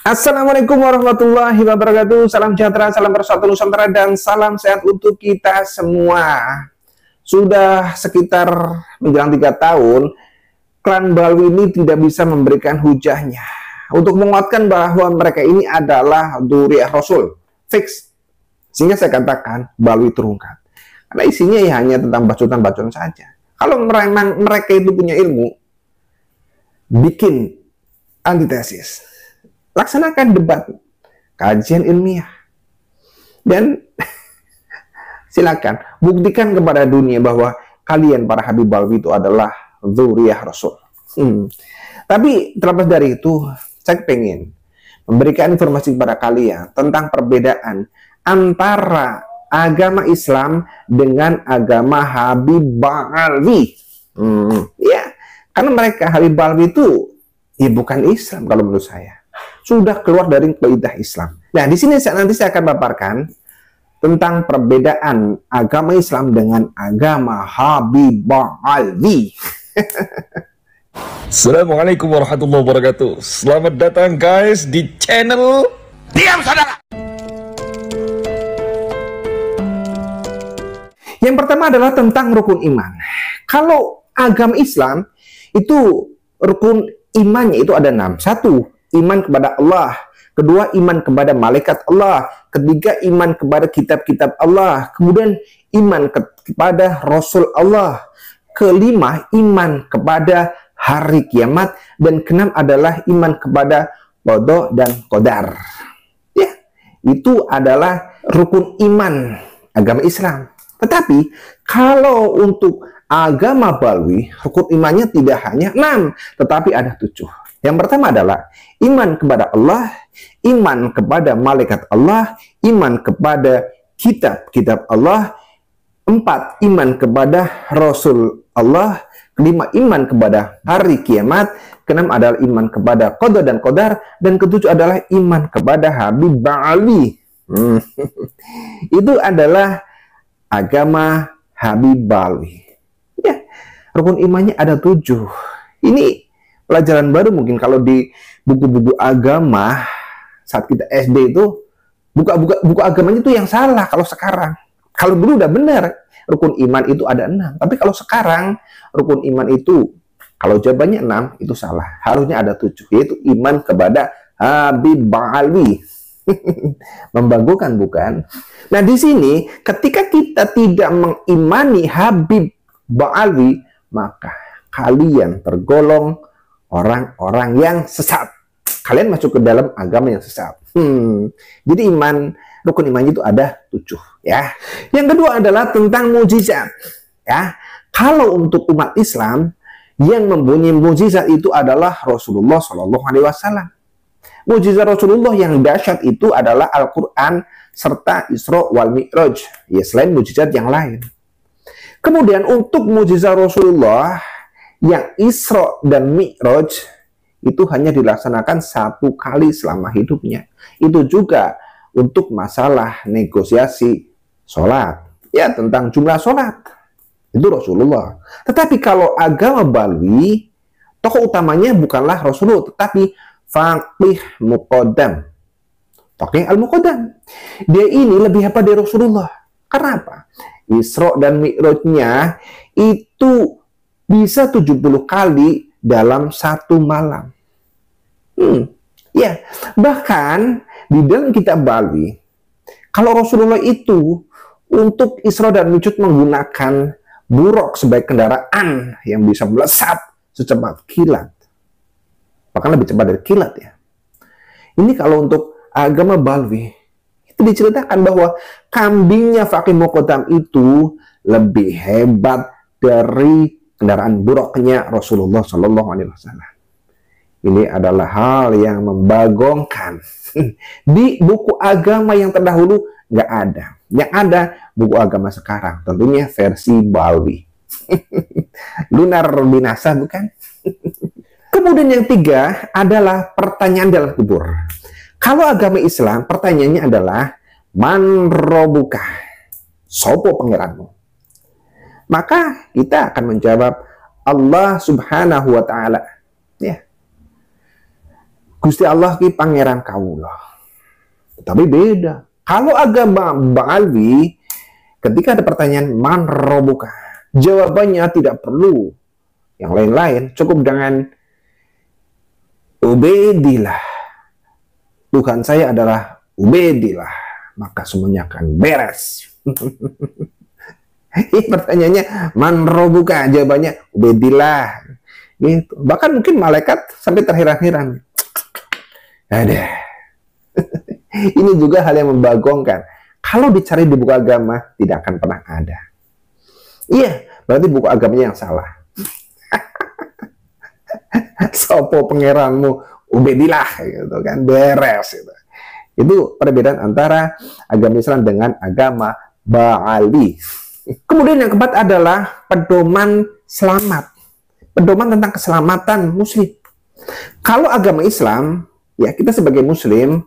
Assalamualaikum warahmatullahi wabarakatuh. Salam sejahtera, salam bersatu Nusantara, dan salam sehat untuk kita semua. Sudah sekitar menjelang 3 tahun, klan Balwi ini tidak bisa memberikan hujahnya untuk menguatkan bahwa mereka ini adalah dzurriyyah Rasul. Fix. Sehingga saya katakan Balwi terungkap. Karena isinya ya hanya tentang bacotan-bacotan saja. Kalau memang mereka itu punya ilmu, bikin antitesis, laksanakan debat, kajian ilmiah, dan silakan buktikan kepada dunia bahwa kalian para Habib Balwi itu adalah dzurriyyah Rasul. Tapi terlepas dari itu, saya pengen memberikan informasi kepada kalian tentang perbedaan antara agama Islam dengan agama Habib Balwi. Ya, karena mereka Habib Balwi itu ya bukan Islam kalau menurut saya. Sudah keluar dari kaidah Islam. Nah, di sini nanti saya akan paparkan tentang perbedaan agama Islam dengan agama Habib Balwi. Assalamualaikum warahmatullahi wabarakatuh. Selamat datang guys di channel Diam Saudara. Yang pertama adalah tentang rukun iman. Kalau agama Islam itu rukun imannya itu ada 6. 1, iman kepada Allah. Kedua, iman kepada malaikat Allah. Ketiga, iman kepada kitab-kitab Allah. Kemudian iman kepada Rasul Allah. Kelima, iman kepada hari kiamat. Dan keenam adalah iman kepada qada dan qadar. Ya, itu adalah rukun iman agama Islam. Tetapi kalau untuk agama Balwi, rukun imannya tidak hanya 6, tetapi ada 7. Yang pertama adalah iman kepada Allah, iman kepada malaikat Allah, iman kepada kitab-kitab Allah. 4, iman kepada Rasul Allah. Kelima, iman kepada hari kiamat. Keenam adalah iman kepada qada dan qadar. Dan ketujuh adalah iman kepada Habib Balwi. Itu adalah agama Habib Balwi. Ya, rukun imannya ada 7. Ini pelajaran baru mungkin kalau di buku-buku agama saat kita SD itu buku agamanya itu yang salah kalau sekarang. Kalau dulu udah benar, rukun iman itu ada 6. Tapi kalau sekarang rukun iman itu kalau jawabannya 6 itu salah. Harusnya ada 7, yaitu iman kepada Habib Balwi. Membanggakan bukan? Nah, di sini ketika kita tidak mengimani Habib Balwi, maka kalian tergolong orang-orang yang sesat. Kalian masuk ke dalam agama yang sesat. Jadi rukun imannya itu ada 7 ya. Yang kedua adalah tentang mukjizat ya. Kalau untuk umat Islam yang mempunyai mukjizat itu adalah Rasulullah Shallallahu Alaihi Wasallam. Mukjizat Rasulullah yang dahsyat itu adalah Al-Quran serta Isra wal Mi'raj. Ya, selain mukjizat yang lain. Kemudian untuk mukjizat Rasulullah yang Isra dan Mi'raj itu hanya dilaksanakan 1 kali selama hidupnya. Itu juga untuk masalah negosiasi sholat. Ya, tentang jumlah sholat. Itu Rasulullah. Tetapi kalau agama Balwi, tokoh utamanya bukanlah Rasulullah, tetapi Faqih Muqaddam. Faqih al-Muqaddam. Dia ini lebih hebat dari Rasulullah. Karena apa? Isra dan Mi'rajnya itu bisa 70 kali dalam 1 malam. Ya, bahkan di dalam kitab Balwi, kalau Rasulullah itu untuk Isra dan Mi'raj menggunakan buruk sebagai kendaraan yang bisa melesat secepat kilat. Bahkan lebih cepat dari kilat ya. Ini kalau untuk agama Balwi, itu diceritakan bahwa kambingnya Faqih Muqaddam itu lebih hebat dari kendaraan buruknya Rasulullah Shallallahu Alaihi Wasallam. Ini adalah hal yang membagongkan. Di buku agama yang terdahulu nggak ada. Yang ada buku agama sekarang, tentunya versi Balwi. Lunar binasa bukan? Kemudian yang 3 adalah pertanyaan dalam kubur. Kalau agama Islam, pertanyaannya adalah man robuka, sopo pangeranmu. Maka kita akan menjawab Allah Subhanahu wa Ta'ala. Ya. Gusti Allah ki pangeran kawula. Tapi beda. Kalau agama Ba'alwi, ketika ada pertanyaan man robuka, jawabannya tidak perlu yang lain-lain, cukup dengan Ubedillah. Tuhan saya adalah Ubedillah, maka semuanya akan beres. Pertanyaannya man robuka, jawabannya Ubedillah. Gitu. Bahkan mungkin malaikat sampai terheran-heran. Ada. Ini juga hal yang membagongkan. Kalau dicari di buku agama, tidak akan pernah ada. Iya, berarti buku agamanya yang salah. Sopo pangeranmu, Ubedillah, gitu kan, beres. Gitu. Itu perbedaan antara agama Islam dengan agama Ba'ali. Kemudian yang keempat adalah pedoman selamat. Pedoman tentang keselamatan muslim. Kalau agama Islam, ya kita sebagai muslim,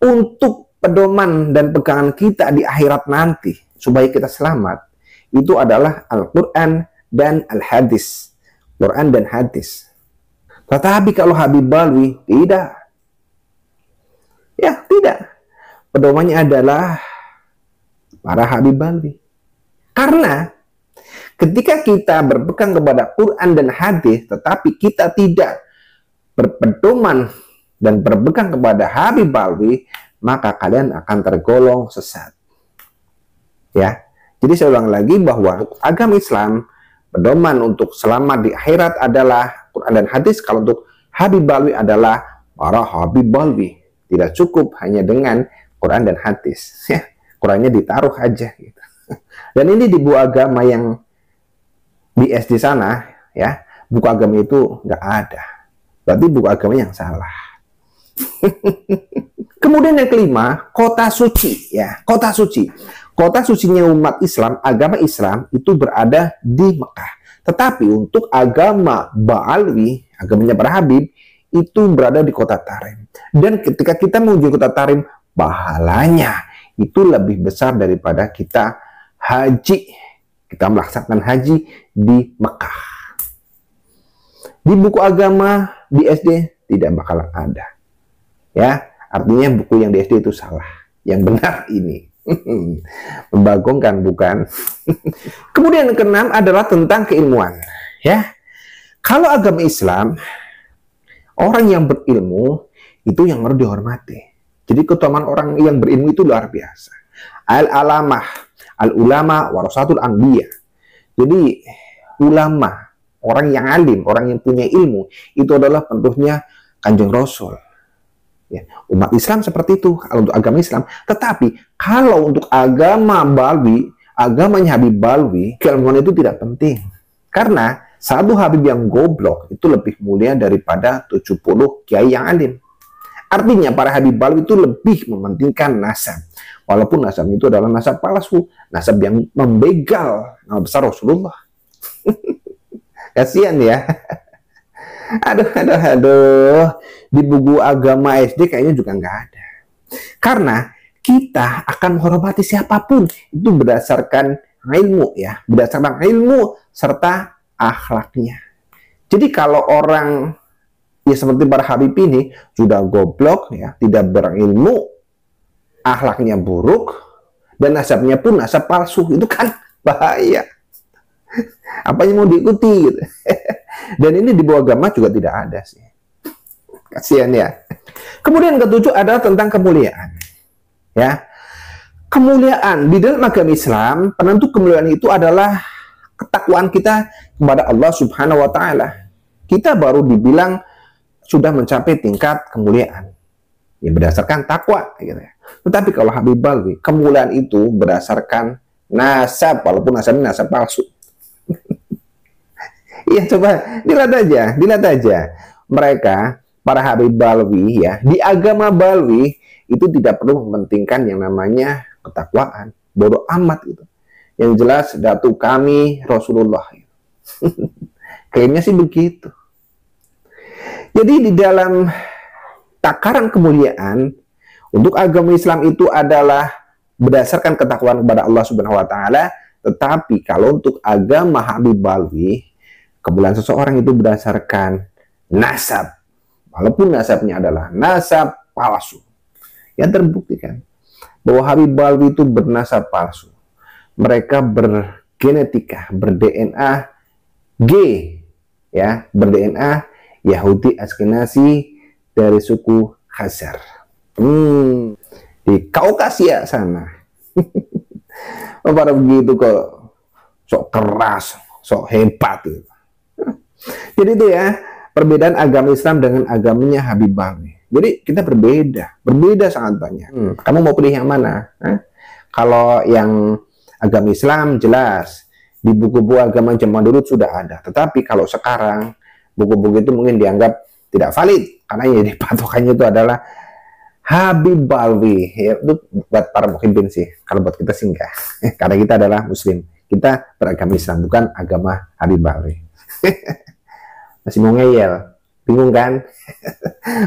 untuk pedoman dan pegangan kita di akhirat nanti, supaya kita selamat, itu adalah Al-Quran dan Al-Hadis. Quran dan Hadis. Tetapi kalau Habib Balwi, tidak. Ya, tidak. Pedomannya adalah para Habib Balwi. Karena ketika kita berpegang kepada Quran dan Hadis, tetapi kita tidak berpedoman dan berpegang kepada Habib Balwi, maka kalian akan tergolong sesat. Ya, jadi saya ulang lagi bahwa agama Islam, pedoman untuk selamat di akhirat adalah Quran dan Hadis. Kalau untuk Habib Balwi adalah para Habib Balwi. Tidak cukup hanya dengan Quran dan Hadis. Ya, Qurannya ditaruh aja. Gitu. Dan ini di buku agama yang di SD sana, ya, buku agama itu nggak ada. Berarti buku agama yang salah. Kemudian yang kelima, kota suci, ya, kota suci. Kota sucinya umat Islam, agama Islam itu berada di Mekah. Tetapi untuk agama Ba'alwi, agamanya para Habib, itu berada di kota Tarim. Dan ketika kita menuju kota Tarim, pahalanya itu lebih besar daripada kita haji. Kita melaksanakan haji di Mekah. Di buku agama di SD tidak bakalan ada. Ya, artinya buku yang di SD itu salah. Yang benar ini. Membagongkan, bukan? Kemudian yang keenam adalah tentang keilmuan. Ya, kalau agama Islam, orang yang berilmu itu yang harus dihormati. Jadi keutamaan orang yang berilmu itu luar biasa. Al-alamah, al-ulama warasatul anbiya. Jadi ulama, orang yang alim, orang yang punya ilmu, itu adalah penerusnya Kanjeng Rasul. Ya, umat Islam seperti itu kalau untuk agama Islam. Tetapi kalau untuk agama Balwi, agamanya Habib Balwi, keilmuan itu tidak penting. Karena satu Habib yang goblok itu lebih mulia daripada 70 kiai yang alim. Artinya para Habib Balwi itu lebih mementingkan nasab. Walaupun nasab itu adalah nasab palsu, nasab yang membegal nama besar Rasulullah. Kasihan ya. Aduh. Di buku agama SD kayaknya juga nggak ada. Karena kita akan menghormati siapapun itu berdasarkan ilmu, ya, berdasarkan ilmu serta akhlaknya. Jadi kalau orang ya seperti para Habib ini sudah goblok, ya, tidak berilmu, akhlaknya buruk, dan nasabnya pun nasab palsu, itu kan bahaya. Apa yang mau diikuti gitu. Dan ini di buku agama juga tidak ada sih. Kasihan ya. Kemudian ketujuh adalah tentang kemuliaan. Ya. Kemuliaan di dalam agama Islam, penentu kemuliaan itu adalah ketakwaan kita kepada Allah Subhanahu wa taala. Kita baru dibilang sudah mencapai tingkat kemuliaan. Ya, berdasarkan takwa gitu ya. Tetapi kalau Habib Balwi, kemuliaan itu berdasarkan nasab, walaupun nasabnya nasab palsu. Iya, coba dilihat aja. Mereka para Habib Balwi, ya, di agama Balwi itu tidak perlu mementingkan yang namanya ketakwaan. Bodoh amat gitu. Yang jelas datu kami Rasulullah. Kayaknya sih begitu. Jadi di dalam takaran kemuliaan untuk agama Islam itu adalah berdasarkan ketakwaan kepada Allah Subhanahu wa taala, tetapi kalau untuk agama Habib Balwi, kemuliaan seseorang itu berdasarkan nasab. walaupun nasabnya adalah nasab palsu. Yang terbuktikan bahwa Habib Balwi itu bernasab palsu. Mereka bergenetika, ber-DNA G, ya, ber-DNA Yahudi Askenazi dari suku Khazar. Di Kaukasia sana. Pada begitu kok sok keras, sok hebat gitu. Jadi itu ya perbedaan agama Islam dengan agamanya Habib Balwi. Jadi kita berbeda sangat banyak. Kamu mau pilih yang mana? Kalau yang agama Islam jelas di buku-buku agama zaman dulu sudah ada. Tetapi kalau sekarang buku-buku itu mungkin dianggap tidak valid karena jadi patokannya itu adalah Habib Balwi. Ya, itu buat para muhibbin sih. Kalau buat kita sih enggak. Karena kita adalah Muslim. Kita beragama Islam, bukan agama Habib Balwi. Masih mau ngeyel? Bingung kan?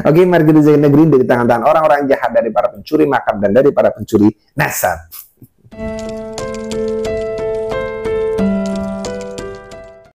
Oke, mari kita jaga negeri dari tangan-tangan orang-orang jahat, dari para pencuri makam dan dari para pencuri nasab.